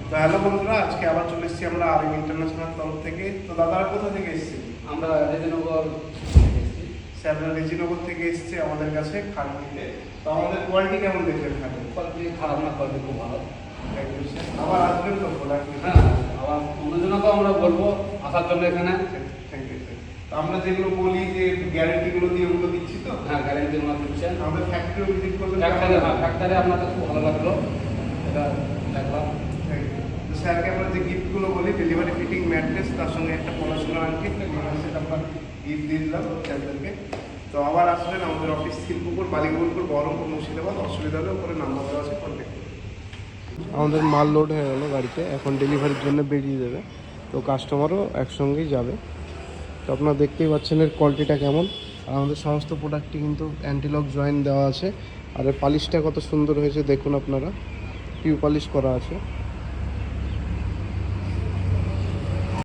তো হ্যালো বন্ধুরা, আজকে আবার চলে এসেছি আমরা আর ইন্টারন্যাশনাল তরফ থেকে। তো দাদারা কোথা থেকে এসেছে? আমরা রেজিনগর স্যাররা রেজিনগর থেকে এসেছে আমাদের কাছে খাট নিতে। তো আমাদের কোয়ালিটি কেমন দেখলেন খাটের? কোয়ালিটি খারাপ না, কোয়ালিটি খুব ভালো। আবার আসবেন তো প্রোডাক্ট? হ্যাঁ, আবার অন্যজনকেও আমরা বলবো আসার জন্য এখানে। Thank you. আমরা যেগুলো বলি যে গ্যারেন্টিগুলো দিয়ে ওগুলো দিচ্ছি তো? হ্যাঁ, গ্যারেন্টি আমরা দিচ্ছেন। আমাদের ফ্যাক্টরিও ভিজিট করবেন? ফ্যাক্টরি আপনাদের খুব ভালো লাগলো, এটা দেখলাম। স্যারকে আমরা যে গিফটগুলো বলি, ডেলিভারি ফিটিং ম্যাট্রেস, তার সঙ্গে একটা পড়াশোনার আংটি, সেটা আমরা গিফট দিয়ে দিলাম স্যারদেরকে। তো আবার আসবেন আমাদের অফিস শিল্পপুর, বালিগোবিন্দপুর, বহরমপুর, মুর্শিদাবাদ। অসুবিধা হলে উপরে নাম্বার দেওয়া আছে, কন্ট্যাক্ট করুন। আমাদের মাল লোড হয়ে গেল গাড়িতে, এখন ডেলিভারির জন্য বেরিয়ে যাবে। তো কাস্টমারও একসঙ্গেই যাবে। তো আপনারা দেখতেই পাচ্ছেন এর কোয়ালিটিটা কেমন। আর আমাদের সমস্ত প্রোডাক্টটি কিন্তু অ্যান্টিলক জয়েন্ট দেওয়া আছে। আর এর পালিশটা কত সুন্দর হয়েছে দেখুন আপনারা, পিউ পালিশ করা আছে।